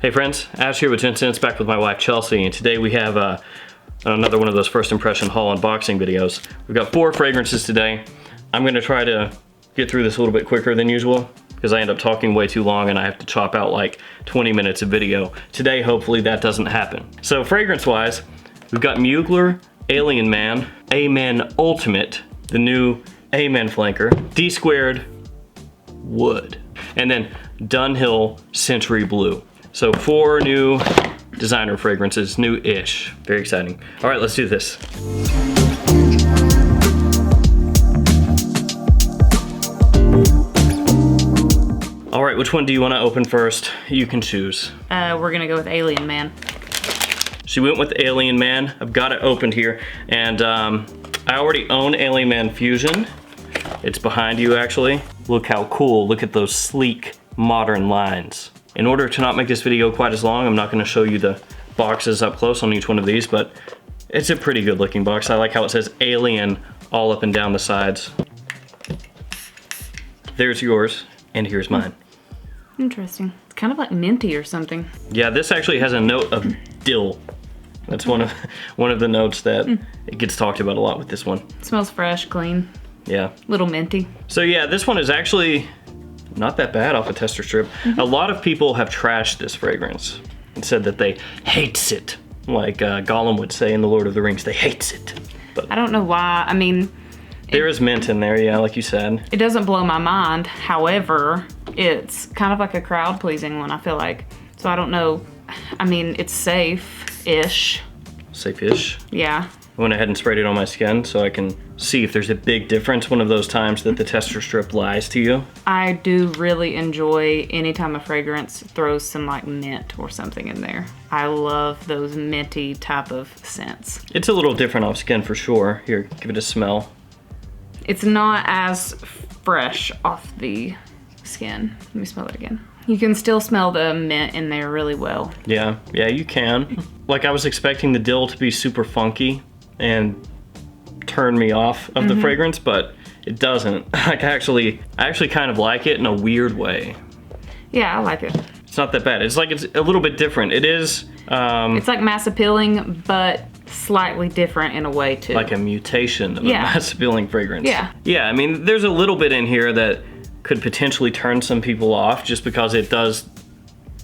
Hey friends, Ash here with Gents, back with my wife Chelsea, and today we have another one of those first impression haul unboxing videos. We've got 4 fragrances today. I'm gonna try to get through this a little bit quicker than usual because I end up talking way too long and I have to chop out like 20 minutes of video. Today, hopefully that doesn't happen. So fragrance-wise, we've got Mugler, Alien Man, A-Man Ultimate, the new A-Man flanker, Dsquared Wood, and then Dunhill Century Blue. So 4 new designer fragrances, new-ish. Very exciting. All right, let's do this. All right, which one do you want to open first? You can choose. We're gonna go with Alien Man. She went with Alien Man. I've got it opened here, and I already own Alien Man Fusion. It's behind you, actually. Look how cool. Look at those sleek, modern lines. In order to not make this video quite as long, I'm not gonna show you the boxes up close on each one of these, but it's a pretty good looking box. I like how it says Alien all up and down the sides. There's yours, and here's mine. Interesting. It's kind of like minty or something. Yeah, this actually has a note of dill. That's one of the notes that it gets talked about a lot with this one. It smells fresh, clean. Yeah. Little minty. So yeah, this one is actually not that bad off a tester strip. A lot of people have trashed this fragrance and said that they hates it. Like Gollum would say in The Lord of the Rings, they hates it. But I don't know why. I mean, there is mint in there, yeah, like you said. it doesn't blow my mind. However, it's kind of like a crowd pleasing one, I feel like. So I don't know. I mean, it's safe-ish. Safe-ish. Yeah. I went ahead and sprayed it on my skin so I can see if there's a big difference, one of those times that the tester strip lies to you. I do really enjoy anytime a fragrance throws some like mint or something in there. I love those minty type of scents. It's a little different off skin for sure. Here, give it a smell. It's not as fresh off the skin. Let me smell it again. You can still smell the mint in there really well. Yeah, you can. Like I was expecting the dill to be super funky and turn me off of the fragrance, but it doesn't. Like I actually kind of like it in a weird way. Yeah, I like it. It's not that bad. It's like it's a little bit different. It is It's like mass appealing, but slightly different in a way too. like a mutation of a mass appealing fragrance. Yeah. Yeah, I mean, there's a little bit in here that could potentially turn some people off just because it does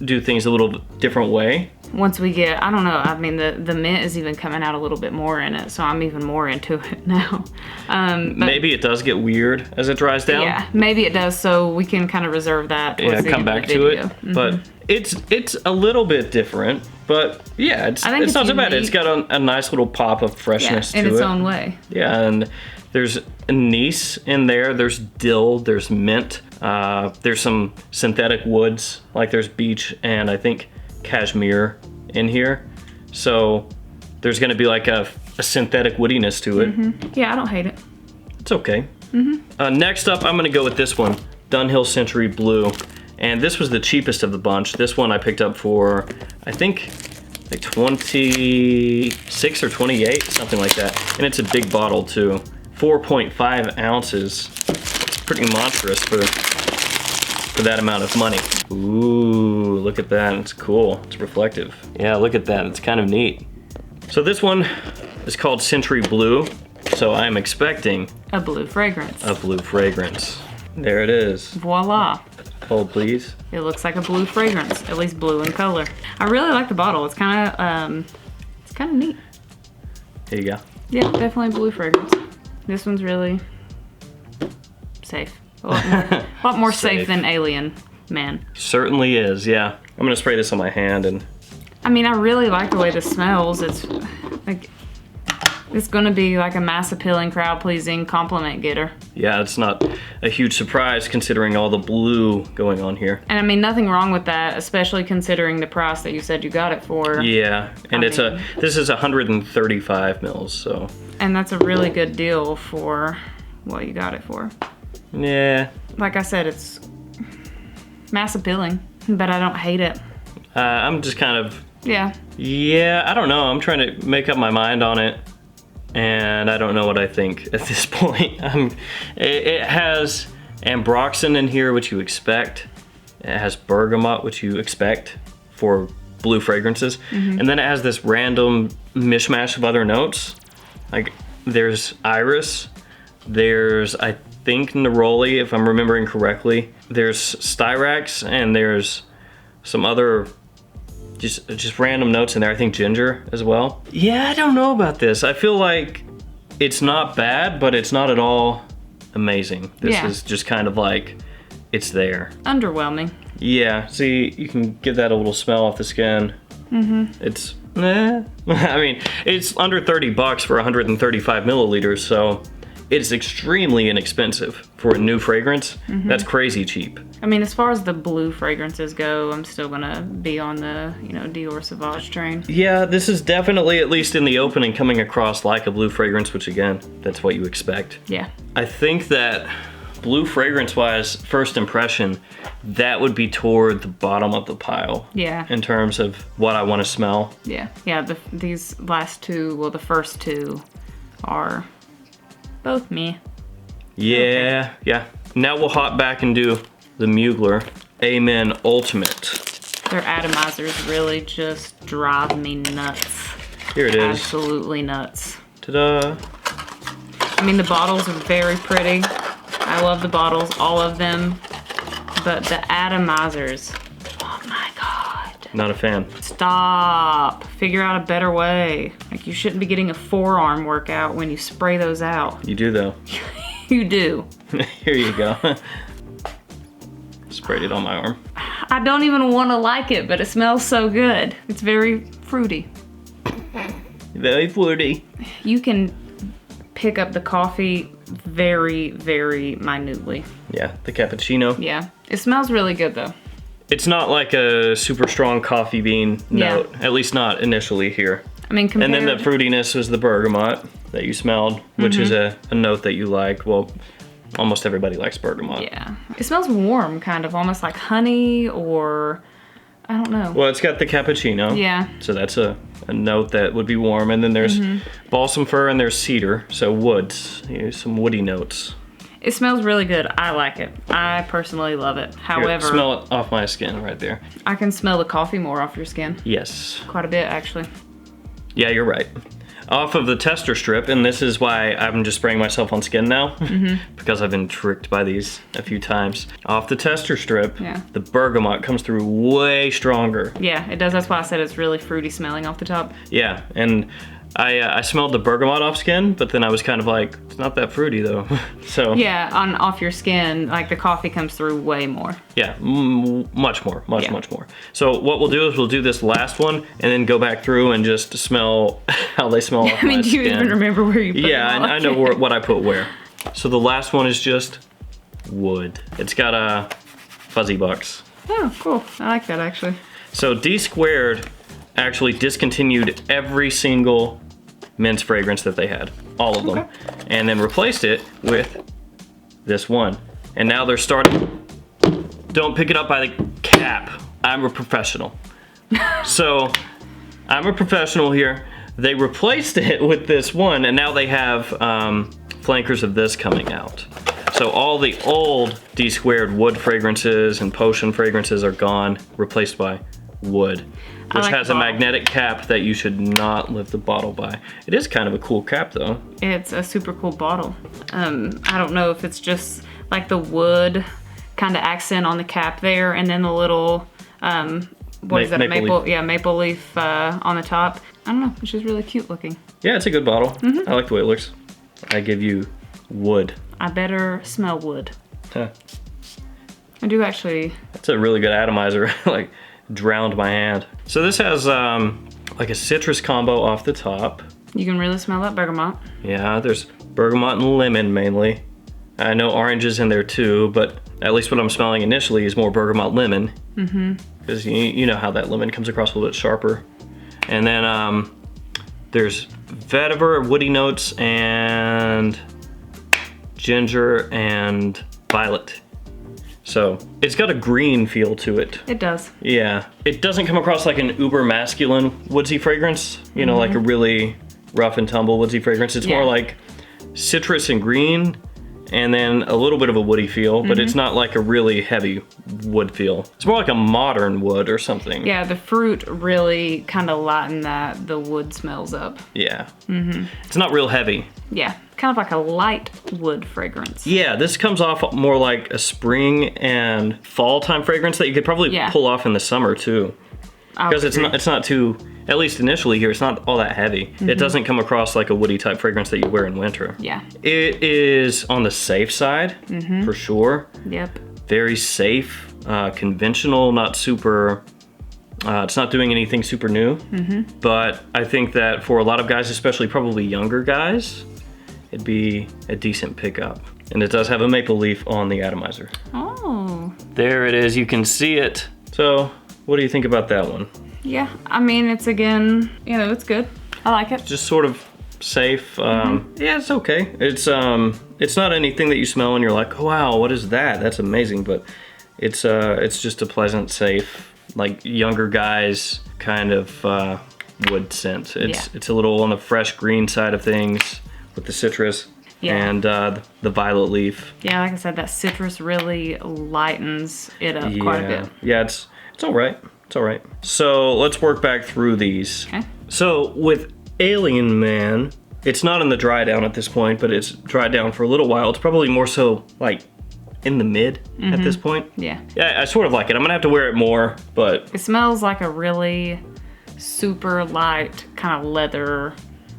do things a little different way. Once we get, I don't know, I mean, the mint is even coming out a little bit more in it, so I'm even more into it now. But maybe it does get weird as it dries down. yeah, maybe it does, so we can kind of reserve that. Yeah, come back to it. But it's a little bit different, but yeah, it's not so bad. It's got a nice little pop of freshness to it. in its own way. Yeah, and there's anise in there, there's dill, there's mint, there's some synthetic woods, like there's beech and I think cashmere in here. So there's gonna be like a synthetic woodiness to it. Yeah, I don't hate it. It's okay. Next up, I'm gonna go with this one, Dunhill Century Blue. And this was the cheapest of the bunch. This one I picked up for, I think, like 26 or 28, something like that. And it's a big bottle too. 4.5 ounces. It's pretty monstrous for that amount of money. Ooh, look at that, it's cool, it's reflective. Yeah, look at that, it's kind of neat. So this one is called Century Blue. So I'm expecting A blue fragrance. a blue fragrance. There it is. Voila. Hold please. It looks like a blue fragrance, at least blue in color. I really like the bottle. It's kind of neat. Here you go. Yeah, definitely a blue fragrance. This one's really safe. A lot more safe than Alien Man. Certainly is, yeah. I'm gonna spray this on my hand and... I mean, I really like the way this smells. It's like, it's gonna be like a mass appealing, crowd pleasing compliment getter. Yeah, it's not a huge surprise considering all the blue going on here. And I mean, nothing wrong with that, especially considering the price that you said you got it for. Yeah, and this is 135 mils, so. And that's a really good deal for what you got it for. Yeah. Like I said, it's mass appealing, but I don't hate it. I'm just kind of... Yeah. Yeah, I don't know. I'm trying to make up my mind on it. And I don't know what I think at this point. It has ambroxan in here, which you expect. It has bergamot, which you expect for blue fragrances. And then it has this random mishmash of other notes. Like there's iris, there's I think neroli if I'm remembering correctly. There's styrax and there's some other just random notes in there. I think ginger as well. Yeah, I don't know about this. I feel like it's not bad, but it's not at all amazing. This is just kind of like, it's there. Underwhelming. Yeah, see, you can get that a little smell off the skin. It's, I mean, it's under $30 for 135 milliliters, so it's extremely inexpensive for a new fragrance. That's crazy cheap. I mean, as far as the blue fragrances go, I'm still gonna be on the, Dior Sauvage train. Yeah, this is definitely, at least in the opening, coming across like a blue fragrance, which again, that's what you expect. Yeah. I think that blue fragrance-wise, first impression, that would be toward the bottom of the pile. Yeah. In terms of what I want to smell. Yeah. Yeah, these last two, well, the first two are both me. Yeah, yeah. Now we'll hop back and do the Mugler Amen Ultimate. Their atomizers really just drive me nuts. Here it is. Absolutely nuts. Ta-da. I mean, the bottles are very pretty. I love the bottles, all of them. But the atomizers, oh my God. Not a fan. Stop. Figure out a better way. Like, you shouldn't be getting a forearm workout when you spray those out. You do though. You do. Here you go. Sprayed it on my arm. I don't even want to like it, but it smells so good. It's very fruity. Very fruity. You can pick up the coffee very, very minutely. Yeah, the cappuccino. Yeah. It smells really good though. It's not like a super strong coffee bean note, at least not initially here. I mean, compared... And then the fruitiness was the bergamot that you smelled, which is a note that you like. Well, almost everybody likes bergamot. Yeah. It smells warm, kind of, almost like honey or, I don't know. Well, it's got the cappuccino. Yeah. So that's a note that would be warm. And then there's balsam fir and there's cedar. So woods, some woody notes. It smells really good. I like it. I personally love it. However, Here, smell it off my skin right there. I can smell the coffee more off your skin. Yes. Quite a bit, actually. Yeah, you're right. Off of the tester strip, and this is why I'm just spraying myself on skin now, because I've been tricked by these a few times. Off the tester strip, the bergamot comes through way stronger. Yeah, it does. That's why I said it's really fruity smelling off the top. Yeah, and I smelled the bergamot off skin, but then I was kind of like, it's not that fruity though. So yeah, off your skin, like the coffee comes through way more. Yeah, much more, much more. So what we'll do is we'll do this last one and then go back through and just smell how they smell off I mean, my do you skin. even remember where you put them all? I know what I put where. So the last one is just wood. It's got a fuzzy bucks. Oh, cool. I like that actually. So Dsquared actually discontinued every single men's fragrance that they had, all of them, and then replaced it with this one. And now they're starting, don't pick it up by the cap. I'm a professional. So I'm a professional here. They replaced it with this one, and now they have flankers of this coming out. So all the old Dsquared wood fragrances and potion fragrances are gone, replaced by wood, which has a magnetic cap that you should not lift the bottle by. It is kind of a cool cap though. It's a super cool bottle. I don't know if it's just like the wood kind of accent on the cap there, and then the little, what is that, maple leaf on the top. I don't know, it's just really cute looking. Yeah, it's a good bottle. I like the way it looks. I give you wood. I better smell wood. Huh. I do actually. That's a really good atomizer. Like, drowned my hand. So this has like a citrus combo off the top. You can really smell that bergamot. Yeah, there's bergamot and lemon mainly. I know orange is in there too, but at least what I'm smelling initially is more bergamot lemon. Because you know how that lemon comes across a little bit sharper. And then there's vetiver, woody notes, and ginger and violet. So it's got a green feel to it. It does. Yeah. It doesn't come across like an uber masculine woodsy fragrance, you know, like a really rough and tumble woodsy fragrance. It's more like citrus and green and then a little bit of a woody feel, but it's not like a really heavy wood feel. It's more like a modern wood or something. Yeah, the fruit really kind of lighten the wood smells up. Yeah. It's not real heavy. Yeah, kind of like a light wood fragrance. Yeah, this comes off more like a spring and fall time fragrance that you could probably pull off in the summer too. Because it's not too, at least initially here, it's not all that heavy. It doesn't come across like a woody type fragrance that you wear in winter. Yeah. It is on the safe side, for sure. Yep. Very safe, conventional, not super, it's not doing anything super new. But I think that for a lot of guys, especially probably younger guys, it'd be a decent pickup. And it does have a maple leaf on the atomizer. Oh. There it is, you can see it. So, what do you think about that one? Yeah, I mean, it's again, you know, it's good. I like it. Just sort of safe. Yeah, it's okay. It's not anything that you smell and you're like, oh, wow, what is that? That's amazing. But it's just a pleasant, safe, like younger guys kind of wood scent. It's a little on the fresh green side of things with the citrus. Yeah. And the violet leaf. Yeah, like I said, that citrus really lightens it up quite a bit. Yeah, it's all right. It's all right. So let's work back through these. Okay. So with Alien Man, it's not in the dry down at this point, but it's dried down for a little while. It's probably more so like in the mid at this point. Yeah. Yeah, I sort of like it. I'm gonna have to wear it more, but it smells like a really super light kind of leather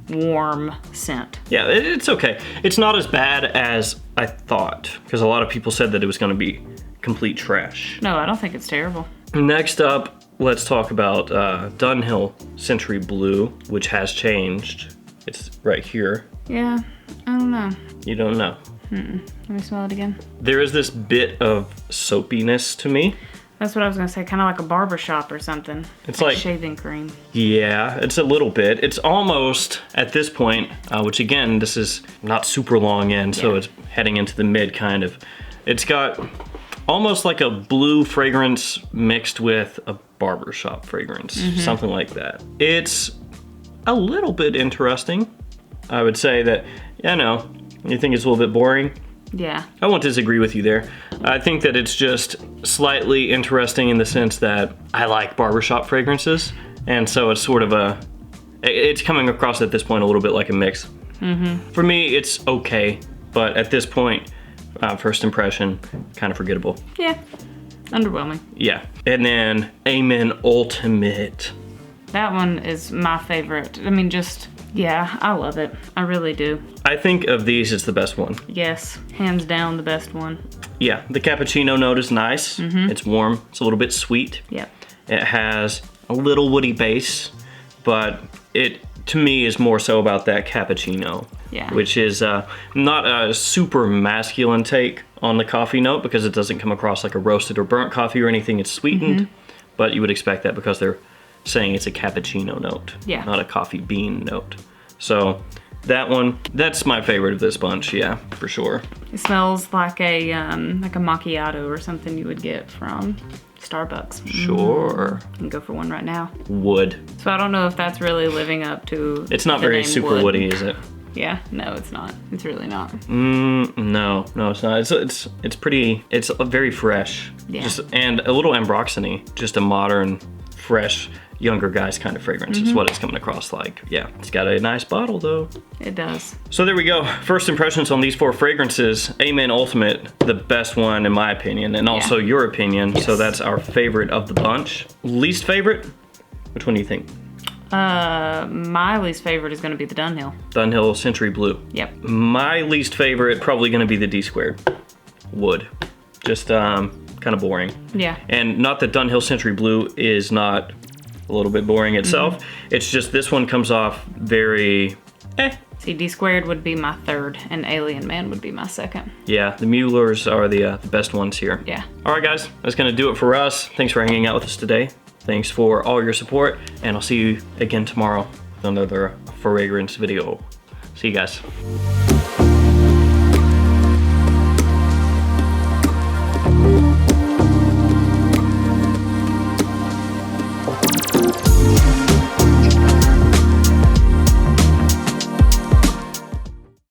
warm scent. Yeah, it's okay. It's not as bad as I thought, because a lot of people said that it was gonna be complete trash. No, I don't think it's terrible. Next up, let's talk about Dunhill Century Blue, which has changed. It's right here. Yeah, I don't know. You don't know? Let me smell it again. There is this bit of soapiness to me. That's what I was gonna say, kind of like a barbershop or something. It's like shaving cream. Yeah, it's a little bit. It's almost, at this point, which again, this is not super long in, so it's heading into the mid kind of. It's got almost like a blue fragrance mixed with a barbershop fragrance, something like that. It's a little bit interesting. I would say that, you know, you think it's a little bit boring. Yeah. I won't disagree with you there. I think that it's just slightly interesting in the sense that I like barbershop fragrances, and so it's sort of it's coming across at this point a little bit like a mix. For me, it's okay, but at this point, first impression, kind of forgettable. Yeah, underwhelming. Yeah, and then Amen Ultimate. That one is my favorite. I mean, just, yeah, I love it. I really do. I think of these, it's the best one. Yes, hands down the best one. Yeah, the cappuccino note is nice. It's warm, it's a little bit sweet. Yep. It has a little woody base, but it, to me, is more so about that cappuccino. Yeah. Which is not a super masculine take on the coffee note, because it doesn't come across like a roasted or burnt coffee or anything. It's sweetened, but you would expect that because they're saying it's a cappuccino note, not a coffee bean note. So that one, that's my favorite of this bunch, yeah, for sure. It smells like a macchiato or something you would get from Starbucks. Sure. You can go for one right now. Wood. So I don't know if that's really living up to It's not the very name super woody, is it? Yeah, no, it's not. It's really not. No, it's not. It's pretty, it's very fresh. Yeah. And a little ambroxany, just a modern, fresh, younger guys kind of fragrance is what it's coming across like. Yeah, it's got a nice bottle though. It does. So there we go. First impressions on these 4 fragrances. Amen Ultimate, the best one in my opinion, and also your opinion. Yes. So that's our favorite of the bunch. Least favorite? Which one do you think? My least favorite is gonna be the Dunhill. Dunhill Century Blue. Yep. My least favorite probably gonna be the Dsquared Wood. Just kind of boring. Yeah. And not that Dunhill Century Blue is not a little bit boring itself. It's just this one comes off very See, Dsquared would be my third, and Alien Man would be my second. Yeah, the Muellers are the best ones here. Yeah. All right, guys, that's gonna do it for us. Thanks for hanging out with us today. Thanks for all your support, and I'll see you again tomorrow with another fragrance video. See you guys.